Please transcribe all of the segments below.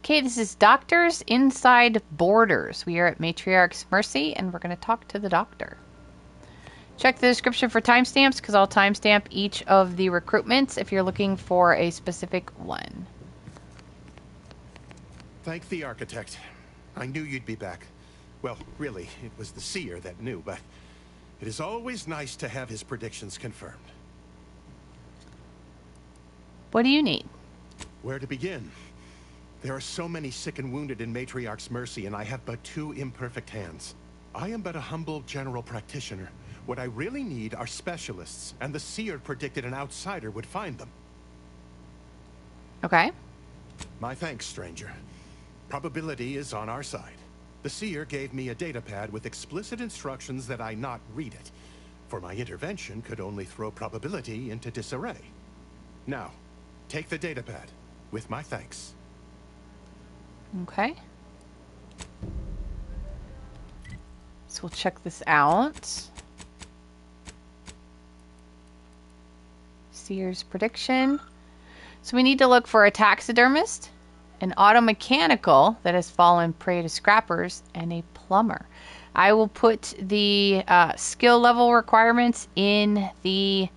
Okay, this is Doctors Inside Borders. We are at Matriarch's Mercy, and we're going to talk to the doctor. Check the description for timestamps, because I'll timestamp each of the recruitments if you're looking for a specific one. Thank the architect. I knew you'd be back. Well, really, it was the seer that knew, but it is always nice to have his predictions confirmed. What do you need? Where to begin? There are so many sick and wounded in Matriarch's Mercy, and I have but 2 imperfect hands. I am but a humble general practitioner. What I really need are specialists, and the seer predicted an outsider would find them. Okay. My thanks, stranger. Probability is on our side. The seer gave me a datapad with explicit instructions that I not read it, for my intervention could only throw probability into disarray. Now, take the datapad, with my thanks. Okay. So we'll check this out. Seer's prediction. So we need to look for a taxidermist, an automechanical that has fallen prey to scrappers, and a plumber. I will put the skill level requirements in the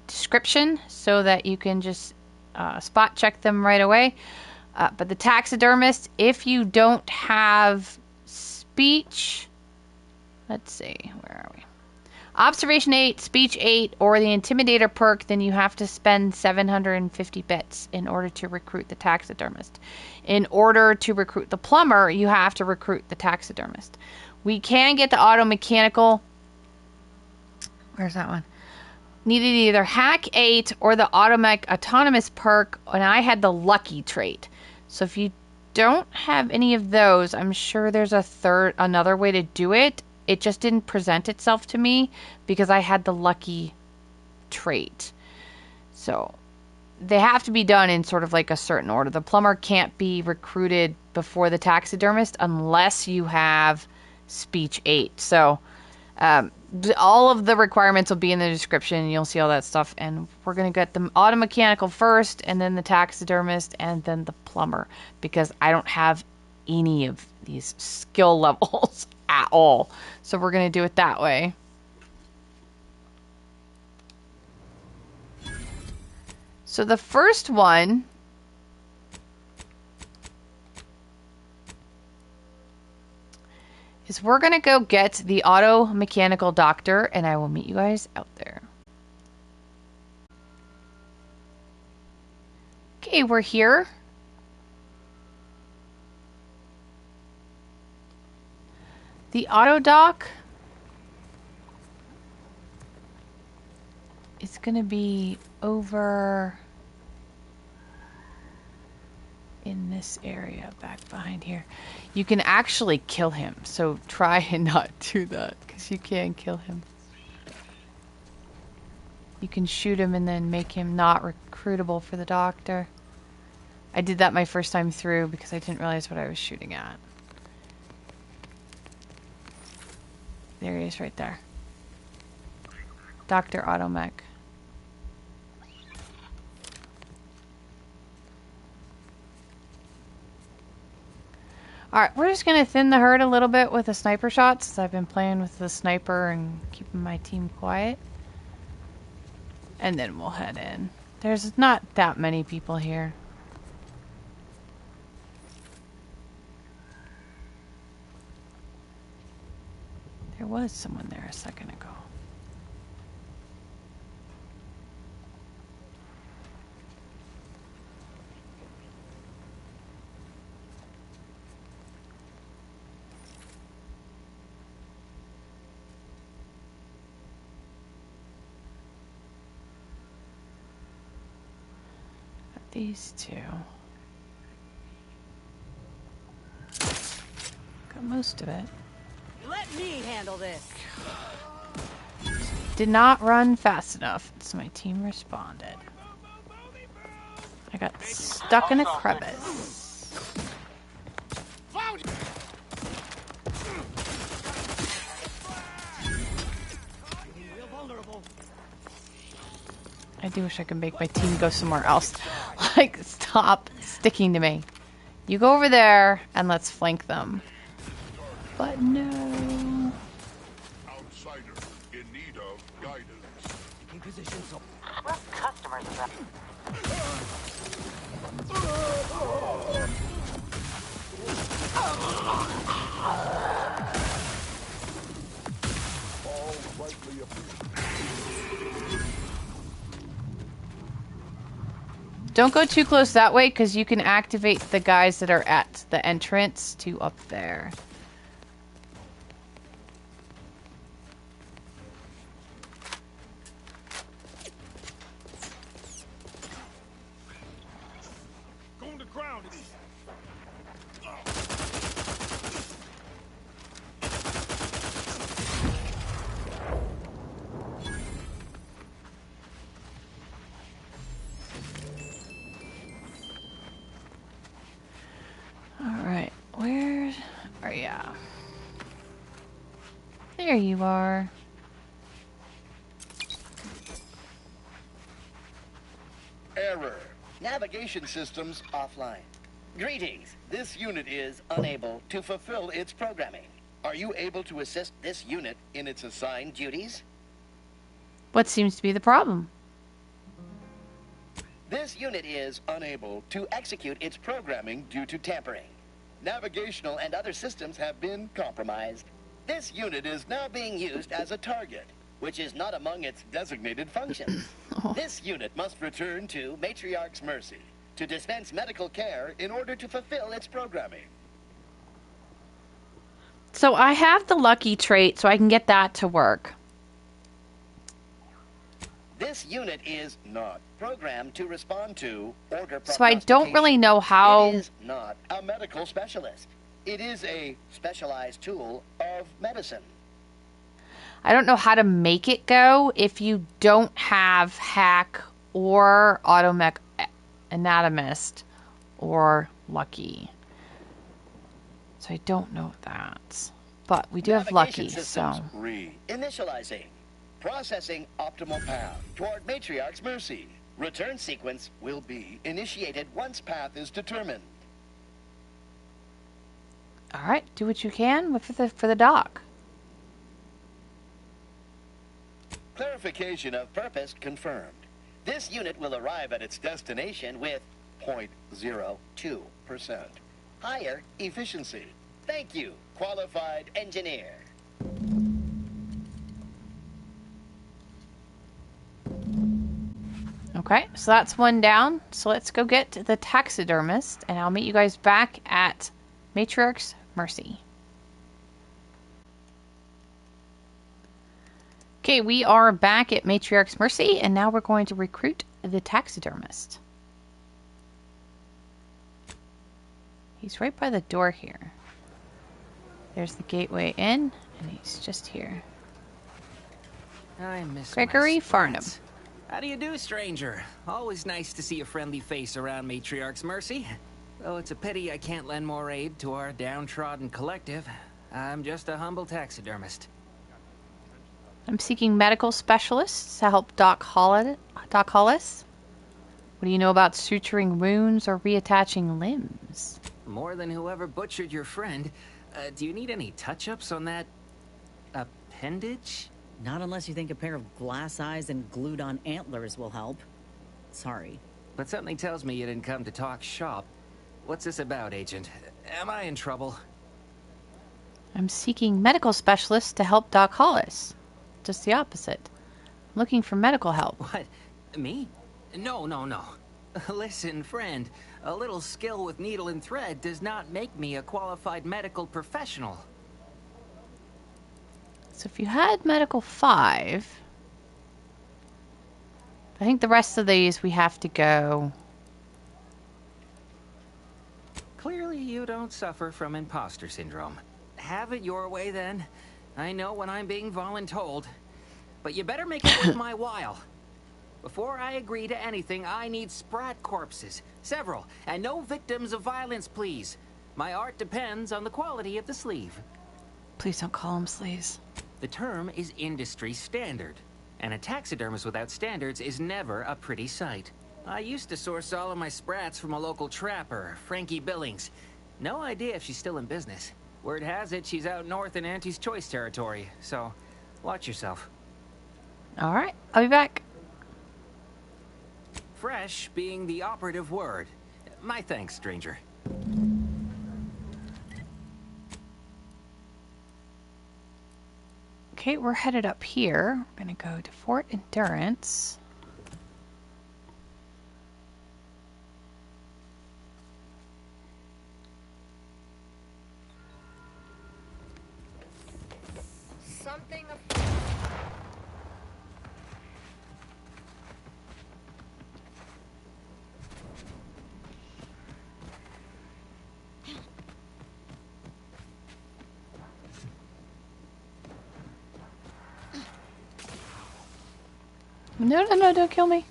description so that you can just spot check them right away. But the taxidermist, if you don't have speech, let's see, where are we? Observation 8, Speech 8, or the Intimidator Perk, then you have to spend 750 bits in order to recruit the taxidermist. In order to recruit the plumber, you have to recruit the taxidermist. We can get the automechanical. Where's that one? Needed either Hack 8 or the Automech Anatomist perk, and I had the Lucky trait. So if you don't have any of those, I'm sure there's another way to do it. It just didn't present itself to me because I had the Lucky trait. So they have to be done in sort of like a certain order. The plumber can't be recruited before the taxidermist unless you have Speech 8. So all of the requirements will be in the description. You'll see all that stuff. And we're going to get the automechanical first, and then the taxidermist, and then the plumber, because I don't have any of these skill levels at all. So we're going to do it that way. So the first one is we're going to go get the automechanical doctor, and I will meet you guys out there. Okay, we're here. The auto doc is going to be over in this area back behind here. You can actually kill him, so try and not do that, because you can kill him. You can shoot him and then make him not recruitable for the doctor. I did that my first time through because I didn't realize what I was shooting at. There he is right there. Dr. Automech. Alright, we're just going to thin the herd a little bit with the sniper shots. I've been playing with the sniper and keeping my team quiet. And then we'll head in. There's not that many people here. There was someone there a second ago. Got these two. Got most of it. Let me handle this. Did not run fast enough, so my team responded. I got stuck in a crevice. I do wish I could make my team go somewhere else. Like, stop sticking to me. You go over there and let's flank them. But no. Outsider in need of guidance. In position, so Less customers around. All rightly appreciated. Don't go too close that way because you can activate the guys that are at the entrance to up there. Going to ground. Alright, where are ya? There you are. Error. Navigation systems offline. Greetings. This unit is unable to fulfill its programming. Are you able to assist this unit in its assigned duties? What seems to be the problem? This unit is unable to execute its programming due to tampering. Navigational and other systems have been compromised. This unit is now being used as a target, which is not among its designated functions. This unit must return to Matriarch's Mercy to dispense medical care in order to fulfill its programming. So I have the lucky trait, so I can get that to work. This unit is not programmed to respond to order So I don't really know It how... is not a medical specialist. It is a specialized tool of medicine. I don't know how to make it go if you don't have Hack or Automech Anatomist or Lucky. So I don't know that. But we do have Navigation Lucky, systems so... Reinitializing. Processing optimal path toward Matriarch's Mercy. Return sequence will be initiated once path is determined. Alright, do what you can for the dock. Clarification of purpose confirmed. This unit will arrive at its destination with 0.02% higher efficiency. Thank you, qualified engineer. Okay, so that's one down. So let's go get the Taxidermist, and I'll meet you guys back at Matriarch's Mercy. Okay, we are back at Matriarch's Mercy, and now we're going to recruit the Taxidermist. He's right by the door here. There's the gateway in, and he's just here. I miss Gregory my Farnham. sprats. How do you do, stranger? Always nice to see a friendly face around Matriarch's Mercy. Though it's a pity I can't lend more aid to our downtrodden collective. I'm just a humble taxidermist. I'm seeking medical specialists to help Doc Hollis. What do you know about suturing wounds or reattaching limbs? More than whoever butchered your friend. Do you need any touch-ups on that... appendage? not unless you think a pair of glass eyes and glued-on antlers will help. Sorry. But something tells me you didn't come to talk shop. What's this about, Agent? Am I in trouble? I'm seeking medical specialists to help Doc Hollis. Just the opposite. I'm looking for medical help. What? Me? No. Listen, friend. A little skill with needle and thread does not make me a qualified medical professional. So if you had medical 5... I think the rest of these we have to go... Clearly you don't suffer from imposter syndrome. Have it your way, then. I know when I'm being voluntold. But you better make it worth my while. Before I agree to anything, I need sprat corpses. Several. And no victims of violence, please. My art depends on the quality of the sleeve. Please don't call them sleaze. The term is industry standard. And a taxidermist without standards is never a pretty sight. I used to source all of my sprats from a local trapper, Frankie Billings. No idea if she's still in business. Word has it she's out north in Auntie's Choice territory, so watch yourself. All right, I'll be back. Fresh being the operative word. My thanks, stranger. Okay, we're headed up here. We're gonna go to Fort Endurance. Something of No, no, no, don't kill me.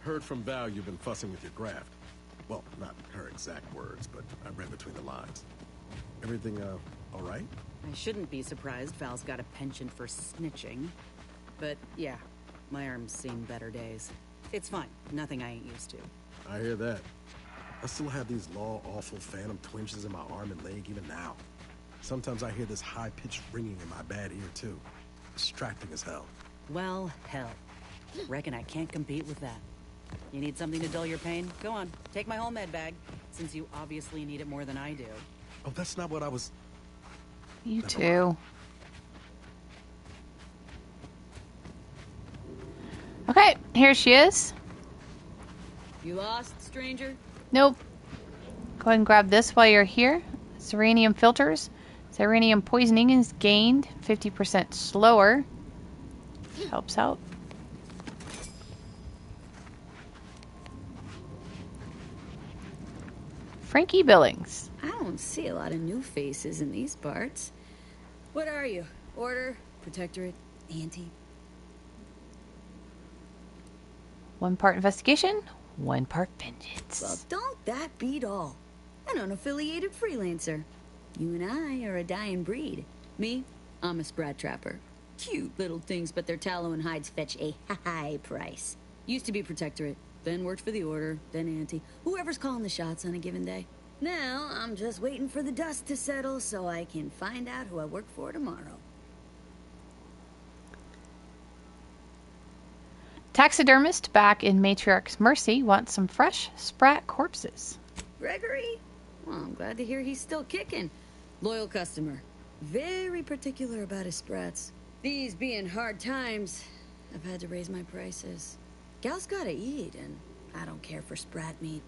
Heard from Val you've been fussing with your graft. Well, not her exact words, but I read between the lines. Everything, all right? I shouldn't be surprised Val's got a penchant for snitching. But yeah, my arm's seen better days. It's fine. Nothing I ain't used to. I hear that. I still have these law-awful phantom twinges in my arm and leg even now. Sometimes I hear this high-pitched ringing in my bad ear, too. Distracting as hell. Well, hell. Reckon I can't compete with that. You need something to dull your pain? Go on, take my whole med bag, since you obviously need it more than I do. Oh, that's not what I was... You too. Okay, here she is. You lost, stranger? Nope. Go ahead and grab this while you're here. Serenium filters. Serenium poisoning is gained 50% slower. Helps out. Frankie Billings. I don't see a lot of new faces in these parts. What are you? Order? Protectorate? Anti? 1 part investigation, 1 part vengeance. Well, don't that beat all? An unaffiliated freelancer. You and I are a dying breed. Me, I'm a sprat trapper. Cute little things, but their tallow and hides fetch a high price. Used to be Protectorate, then worked for the Order, then Anti. Whoever's calling the shots on a given day. Now, I'm just waiting for the dust to settle so I can find out who I work for tomorrow. Taxidermist back in Matriarch's Mercy wants some fresh sprat corpses. Gregory? Well, I'm glad to hear he's still kicking. Loyal customer. Very particular about his sprats. These being hard times, I've had to raise my prices. Gal's gotta eat, and I don't care for sprat meat.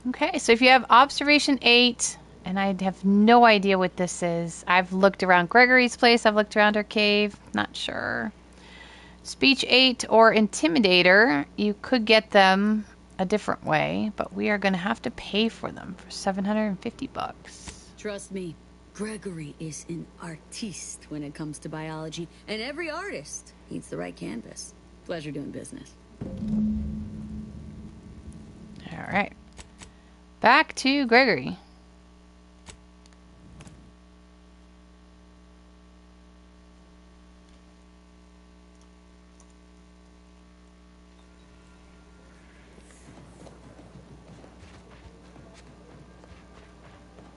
Okay, so if you have Observation 8, and I have no idea what this is. I've looked around Gregory's place. I've looked around her cave. Not sure. Speech 8 or Intimidator, you could get them a different way, but we are going to have to pay for them for $750. Trust me, Gregory is an artiste when it comes to biology, and every artist needs the right canvas. Pleasure doing business. All right. Back to Gregory.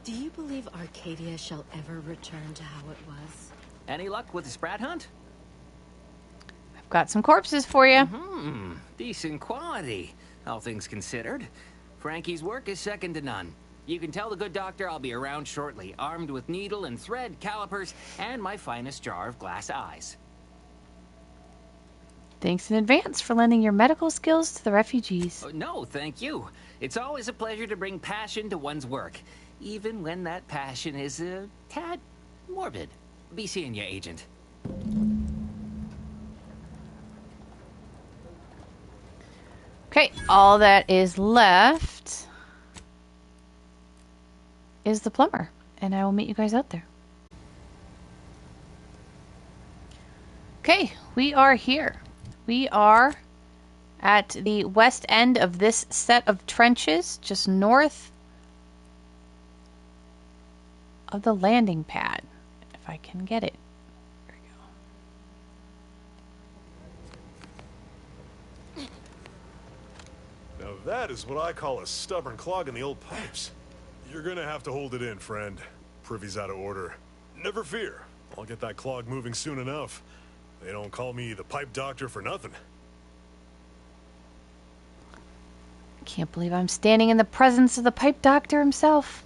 Do you believe Arcadia shall ever return to how it was? Any luck with the sprat hunt? I've got some corpses for you. Decent quality, all things considered. Frankie's work is second to none. You can tell the good doctor I'll be around shortly, armed with needle and thread, calipers, and my finest jar of glass eyes. Thanks in advance for lending your medical skills to the refugees. No, thank you. It's always a pleasure to bring passion to one's work, even when that passion is a tad morbid. Be seeing you, Agent. Okay, all that is left is the plumber, and I will meet you guys out there. Okay, we are here. We are at the west end of this set of trenches, just north of the landing pad. If I can get it. There we go. Now that is what I call a stubborn clog in the old pipes. You're gonna have to hold it in, friend. Privy's out of order. Never fear. I'll get that clog moving soon enough. They don't call me the pipe doctor for nothing. Can't believe I'm standing in the presence of the pipe doctor himself.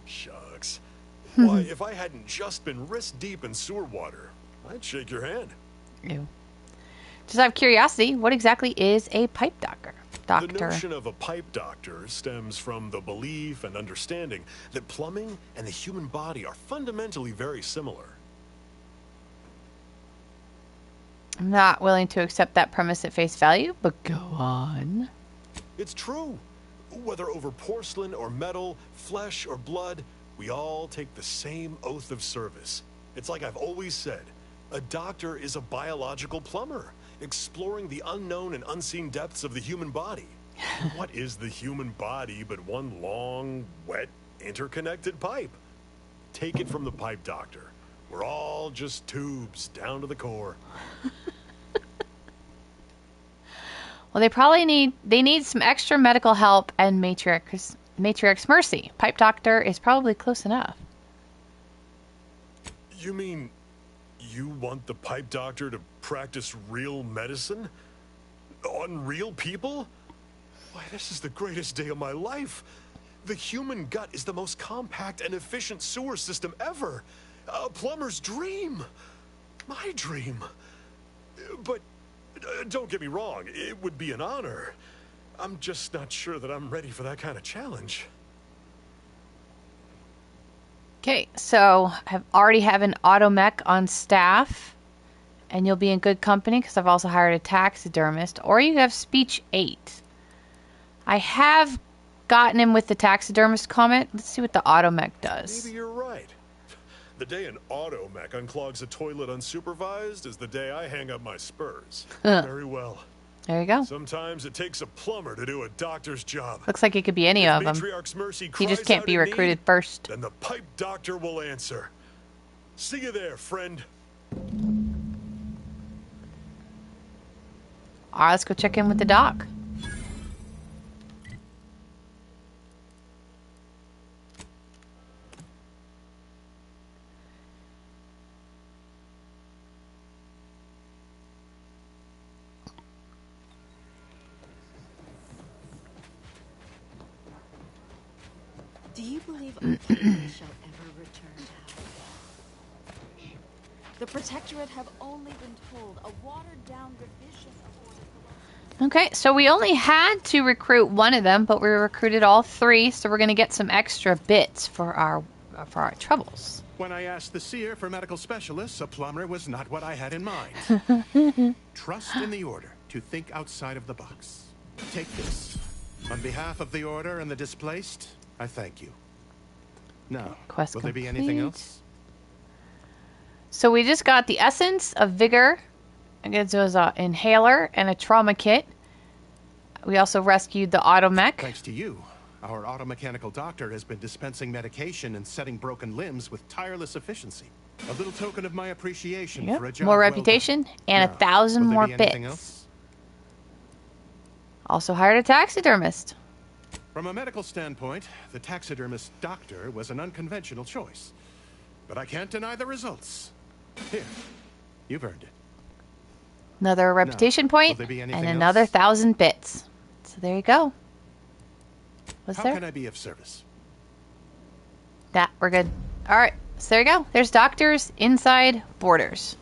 Shucks. Why, if I hadn't just been wrist deep in sewer water, I'd shake your hand. Ew. Just out of curiosity, what exactly is a pipe doctor? The notion of a pipe doctor stems from the belief and understanding that plumbing and the human body are fundamentally very similar. I'm not willing to accept that premise at face value, but go on. It's true. Whether over porcelain or metal, flesh or blood, we all take the same oath of service. It's like I've always said, a doctor is a biological plumber, exploring the unknown and unseen depths of the human body. What is the human body but one long, wet, interconnected pipe? Take it from the pipe doctor. We're all just tubes down to the core. Well, they need some extra medical help and Matrix mercy. Pipe doctor is probably close enough. You mean you want the pipe doctor to practice real medicine? On real people? Why, this is the greatest day of my life. The human gut is the most compact and efficient sewer system ever. A plumber's dream. My dream. But don't get me wrong, it would be an honor. I'm just not sure that I'm ready for that kind of challenge. Okay, so I already have an automech on staff, and you'll be in good company because I've also hired a taxidermist, or you have speech 8. I have gotten him with the taxidermist comment. Let's see what the automech does. Maybe you're right. The day an automech unclogs a toilet unsupervised is the day I hang up my spurs. Very well. There you go. Sometimes it takes a plumber to do a doctor's job. Looks like it could be any of them. He just can't be recruited first. Then the pipe doctor will answer. See you there, friend. All right, let's go check in with the doc. Do you believe Arcadia shall ever return to how it was? The Protectorate have only been told a watered-down revision of... Okay, so we only had to recruit one of them, but we recruited all 3, so we're going to get some extra bits for our troubles. When I asked the seer for medical specialists, a plumber was not what I had in mind. Trust in the order to think outside of the box. Take this. On behalf of the order and the displaced, I thank you. Now, Quest will there be complete. anything else? So we just got the essence of vigor. It was an inhaler and a trauma kit. We also rescued the automech. Thanks to you, our automechanical doctor has been dispensing medication and setting broken limbs with tireless efficiency. A little token of my appreciation for a job More well reputation done. and Now, 1,000 will there more be anything bits. else? Also hired a taxidermist. From a medical standpoint, the taxidermist doctor was an unconventional choice. But I can't deny the results. Here, you've earned it. Another reputation point will there be and anything another else? 1,000 bits. So there you go. How there? can I be of service? That we're good. All right, so there you go. There's doctors inside borders.